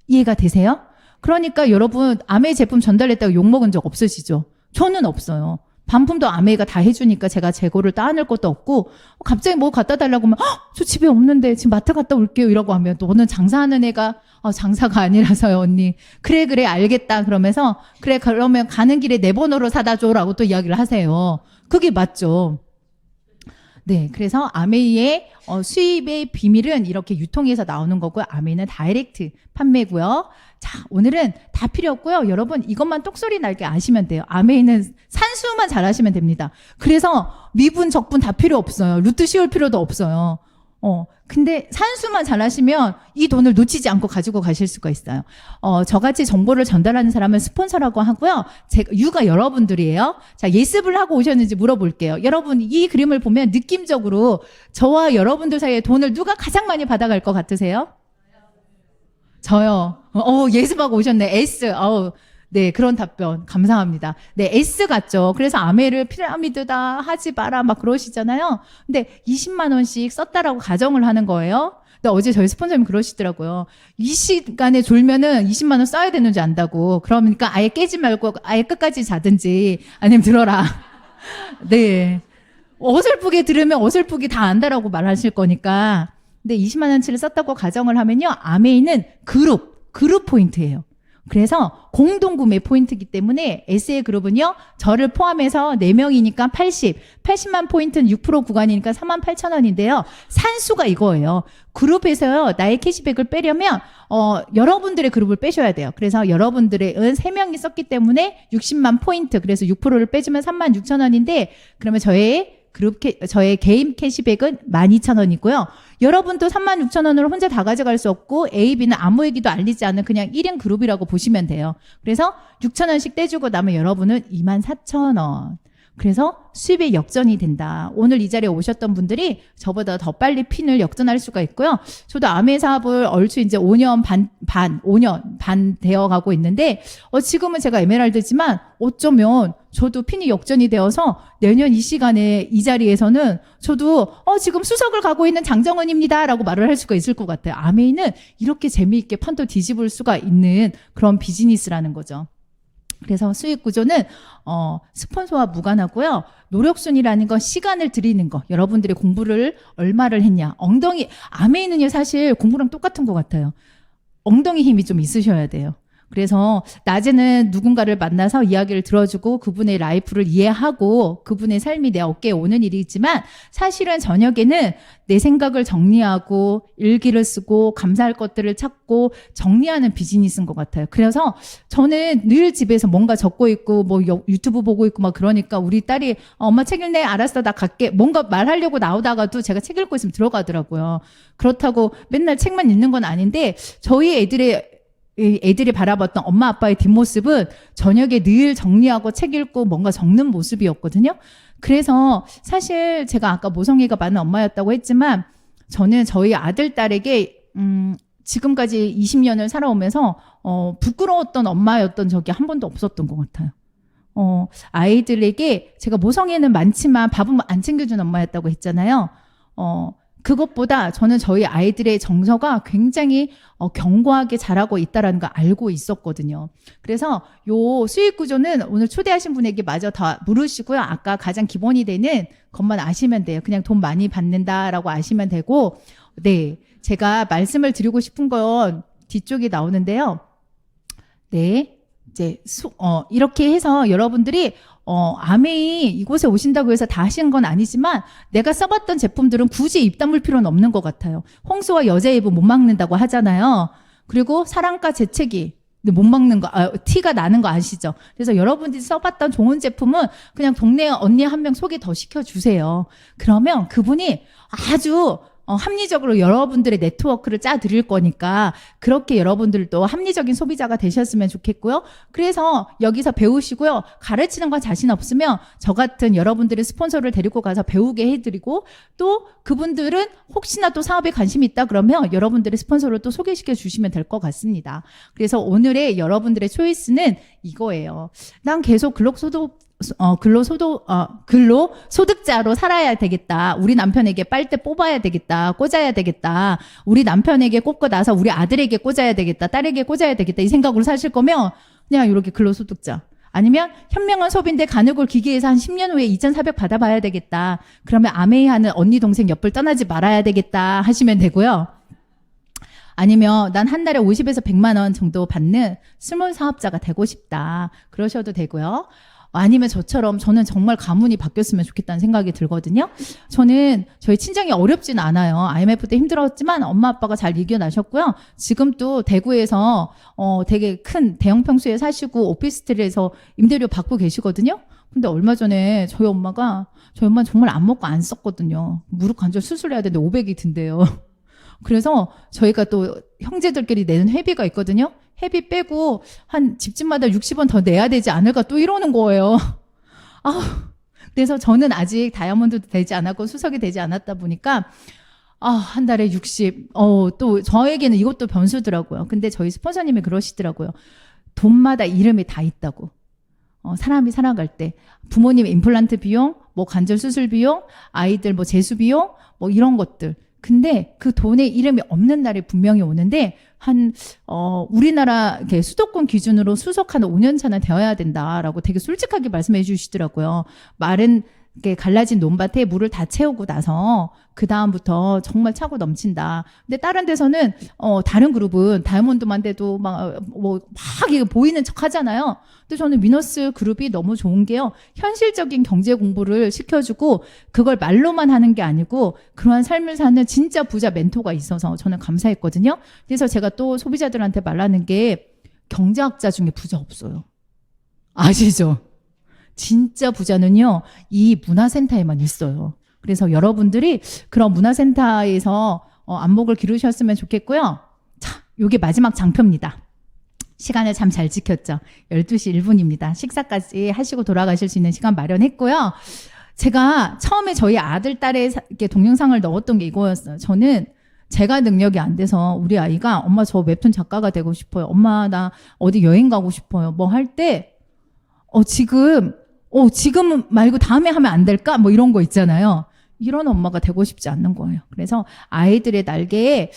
이해가 되세요? 그러니까 여러분 아메이 제품 전달했다고 욕먹은 적 없으시죠? 저는 없어요. 반품도 아메이가 다 해주니까 제가 재고를 따낼 것도 없고 갑자기 뭐 갖다 달라고 하면 저 집에 없는데 지금 마트 갔다 올게요 이러고 하면 너는 장사하는 애가 장사가 아니라서요 언니. 그래 알겠다 그러면서 그래 그러면 가는 길에 내 번호로 사다 줘라고 또 이야기를 하세요. 그게 맞죠. 네, 그래서 아메이의 수입의 비밀은 이렇게 유통에서 나오는 거고요. 아메이는 다이렉트 판매고요. 자, 오늘은 다 필요 없고요. 여러분 이것만 똑소리 나게 아시면 돼요. 아메이는 산수만 잘 하시면 됩니다. 그래서 미분, 적분 다 필요 없어요. 루트 씌울 필요도 없어요. 근데 산수만 잘 하시면 이 돈을 놓치지 않고 가지고 가실 수가 있어요. 저같이 정보를 전달하는 사람은 스폰서라고 하고요. 유가 여러분들이에요. 자, 예습을 하고 오셨는지 물어볼게요. 여러분 이 그림을 보면 느낌적으로 저와 여러분들 사이에 돈을 누가 가장 많이 받아갈 것 같으세요? 저요. 예습하고 오셨네. S. 네, 그런 답변 감사합니다. 네, S 같죠. 그래서 아메를 피라미드다 하지 마라 막 그러시잖아요. 근데 20만 원씩 썼다라고 가정을 하는 거예요. 근데 어제 저희 스폰서님 그러시더라고요. 이 시간에 졸면은 20만 원 써야 되는지 안다고. 그러니까 아예 깨지 말고 아예 끝까지 자든지 아니면 들어라. 네. 어설프게 들으면 어설프게 다 안다라고 말하실 거니까. 근데 20만 원치를 썼다고 가정을 하면요. 아메이는 그룹 포인트예요. 그래서 공동구매 포인트이기 때문에 SA 그룹은요. 저를 포함해서 4명이니까 80만 포인트는 6% 구간이니까 48,000원인데요. 산수가 이거예요. 그룹에서요. 나의 캐시백을 빼려면 여러분들의 그룹을 빼셔야 돼요. 그래서 여러분들은 3명이 썼기 때문에 60만 포인트, 그래서 6%를 빼주면 36,000원인데 그러면 저의 개인 캐시백은 12,000원이고요. 여러분도 36,000원으로 혼자 다 가져갈 수 없고 AB는 아무에게도 알리지 않은 그냥 1인 그룹이라고 보시면 돼요. 그래서 6,000원씩 떼주고 나면 여러분은 24,000원. 그래서 수입의 역전이 된다. 오늘 이 자리에 오셨던 분들이 저보다 더 빨리 핀을 역전할 수가 있고요. 저도 아메 사업을 얼추 이제 5년 반 되어 가고 있는데, 지금은 제가 에메랄드지만 어쩌면 저도 핀이 역전이 되어서 내년 이 시간에 이 자리에서는 저도 지금 수석을 가고 있는 장정은입니다 라고 말을 할 수가 있을 것 같아요. 아메이는 이렇게 재미있게 판도 뒤집을 수가 있는 그런 비즈니스라는 거죠. 그래서 수익 구조는 스폰서와 무관하고요. 노력순이라는 건 시간을 들이는 거. 여러분들의 공부를 얼마를 했냐. 아메이는요 사실 공부랑 똑같은 것 같아요. 엉덩이 힘이 좀 있으셔야 돼요. 그래서 낮에는 누군가를 만나서 이야기를 들어주고 그분의 라이프를 이해하고 그분의 삶이 내 어깨에 오는 일이 있지만 사실은 저녁에는 내 생각을 정리하고 일기를 쓰고 감사할 것들을 찾고 정리하는 비즈니스인 것 같아요. 그래서 저는 늘 집에서 뭔가 적고 있고 뭐 유튜브 보고 있고 막 그러니까 우리 딸이 엄마 책 읽네 알았어 나 갈게 뭔가 말하려고 나오다가도 제가 책 읽고 있으면 들어가더라고요. 그렇다고 맨날 책만 읽는 건 아닌데 저희 애들이 바라봤던 엄마 아빠의 뒷모습은 저녁에 늘 정리하고 책 읽고 뭔가 적는 모습이었거든요. 그래서 사실 제가 아까 모성애가 많은 엄마였다고 했지만 저는 저희 아들 딸에게 지금까지 20년을 살아오면서 부끄러웠던 엄마였던 적이 한 번도 없었던 것 같아요. 아이들에게 제가 모성애는 많지만 밥은 안 챙겨준 엄마였다고 했잖아요. 그것보다 저는 저희 아이들의 정서가 굉장히 견고하게 자라고 있다는 걸 알고 있었거든요. 그래서 요 수익 구조는 오늘 초대하신 분에게 마저 다 물으시고요. 아까 가장 기본이 되는 것만 아시면 돼요. 그냥 돈 많이 받는다라고 아시면 되고, 네, 제가 말씀을 드리고 싶은 건 뒤쪽이 나오는데요. 네, 이제 이렇게 해서 여러분들이 아메이 이곳에 오신다고 해서 다 하신 건 아니지만 내가 써봤던 제품들은 굳이 입 다물 필요는 없는 것 같아요. 홍수와 여자 입은 못 막는다고 하잖아요. 그리고 사랑과 재채기 못 막는 거, 티가 나는 거 아시죠? 그래서 여러분들이 써봤던 좋은 제품은 그냥 동네 언니 한 명 소개 더 시켜주세요. 그러면 그분이 아주 합리적으로 여러분들의 네트워크를 짜 드릴 거니까 그렇게 여러분들도 합리적인 소비자가 되셨으면 좋겠고요. 그래서 여기서 배우시고요. 가르치는 건 자신 없으면 저 같은 여러분들의 스폰서를 데리고 가서 배우게 해드리고 또 그분들은 혹시나 또 사업에 관심이 있다 그러면 여러분들의 스폰서를 또 소개시켜 주시면 될 것 같습니다. 그래서 오늘의 여러분들의 초이스는 이거예요. 난 계속 근로소득자로 살아야 되겠다. 우리 남편에게 빨대 뽑아야 되겠다. 꽂아야 되겠다. 우리 남편에게 꽂고 나서 우리 아들에게 꽂아야 되겠다. 딸에게 꽂아야 되겠다. 이 생각으로 사실 거면 그냥 이렇게 근로소득자. 아니면 현명한 소비인데 간혹을 기계에서 한 10년 후에 2,400 받아봐야 되겠다. 그러면 아메이 하는 언니 동생 옆을 떠나지 말아야 되겠다 하시면 되고요. 아니면 난 한 달에 50에서 100만 원 정도 받는 스몰 사업자가 되고 싶다. 그러셔도 되고요. 아니면 저는 정말 가문이 바뀌었으면 좋겠다는 생각이 들거든요. 저는 저희 친정이 어렵진 않아요. IMF 때 힘들었지만 엄마 아빠가 잘 이겨나셨고요. 지금 또 대구에서 되게 큰 대형 평수에 사시고 오피스텔에서 임대료 받고 계시거든요. 근데 얼마 전에 저희 엄마 정말 안 먹고 안 썼거든요. 무릎 관절 수술해야 되는데 500이 든대요. 그래서 저희가 또 형제들끼리 내는 회비가 있거든요. 회비 빼고 한 집집마다 60원 더 내야 되지 않을까 또 이러는 거예요. 그래서 저는 아직 다이아몬드도 되지 않았고 수석이 되지 않았다 보니까 한 달에 60. 또 저에게는 이것도 변수더라고요. 근데 저희 스폰서님이 그러시더라고요. 돈마다 이름이 다 있다고. 사람이 살아갈 때 부모님 임플란트 비용, 뭐 관절 수술 비용, 아이들 뭐 재수 비용, 뭐 이런 것들. 근데 그 돈에 이름이 없는 날이 분명히 오는데 우리나라 이렇게 수도권 기준으로 수석 한 5년 차는 되어야 된다라고 되게 솔직하게 말씀해 주시더라고요. 마른 이렇게 갈라진 논밭에 물을 다 채우고 나서 그 다음부터 정말 차고 넘친다. 근데 다른 데서는 다른 그룹은 다이아몬드만 돼도 막 이게 보이는 척 하잖아요. 근데 저는 위너스 그룹이 너무 좋은 게요. 현실적인 경제 공부를 시켜주고 그걸 말로만 하는 게 아니고 그러한 삶을 사는 진짜 부자 멘토가 있어서 저는 감사했거든요. 그래서 제가 또 소비자들한테 말하는 게 경제학자 중에 부자 없어요. 아시죠? 진짜 부자는요, 이 문화센터에만 있어요. 그래서 여러분들이 그런 문화센터에서 안목을 기르셨으면 좋겠고요. 자, 요게 마지막 장표입니다. 시간을 참 잘 지켰죠. 12시 1분입니다. 식사까지 하시고 돌아가실 수 있는 시간 마련했고요. 제가 처음에 저희 아들, 딸의 이렇게 동영상을 넣었던 게 이거였어요. 저는 제가 능력이 안 돼서 우리 아이가 엄마 저 웹툰 작가가 되고 싶어요. 엄마 나 어디 여행 가고 싶어요. 뭐 할 때 지금 말고 다음에 하면 안 될까? 뭐 이런 거 있잖아요. 이런 엄마가 되고 싶지 않는 거예요. 그래서 아이들의 날개에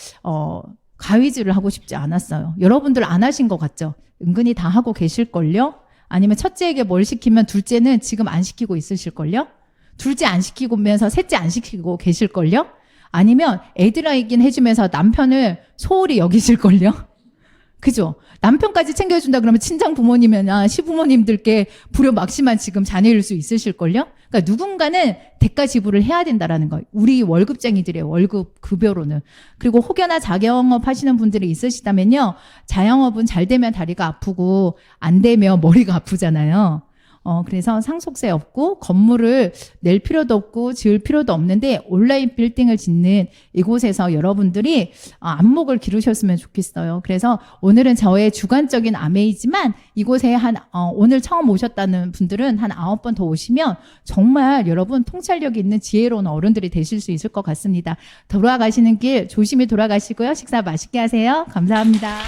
가위질을 하고 싶지 않았어요. 여러분들 안 하신 것 같죠? 은근히 다 하고 계실걸요? 아니면 첫째에게 뭘 시키면 둘째는 지금 안 시키고 있으실걸요? 둘째 안 시키면서 셋째 안 시키고 계실걸요? 아니면 애들아이긴 해주면서 남편을 소홀히 여기실걸요? 그죠? 남편까지 챙겨준다 그러면 친정 부모님이나 시부모님들께 불효막심한 지금 자녀일 수 있으실걸요? 그러니까 누군가는 대가 지불을 해야 된다라는 거. 우리 월급쟁이들의 월급 급여로는. 그리고 혹여나 자영업 하시는 분들이 있으시다면요. 자영업은 잘 되면 다리가 아프고 안 되면 머리가 아프잖아요. 그래서 상속세 없고 건물을 낼 필요도 없고 지을 필요도 없는데 온라인 빌딩을 짓는 이곳에서 여러분들이 안목을 기르셨으면 좋겠어요. 그래서 오늘은 저의 주관적인 아메이지만 이곳에 오늘 처음 오셨다는 분들은 한 9번 더 오시면 정말 여러분 통찰력 있는 지혜로운 어른들이 되실 수 있을 것 같습니다. 돌아가시는 길 조심히 돌아가시고요. 식사 맛있게 하세요. 감사합니다.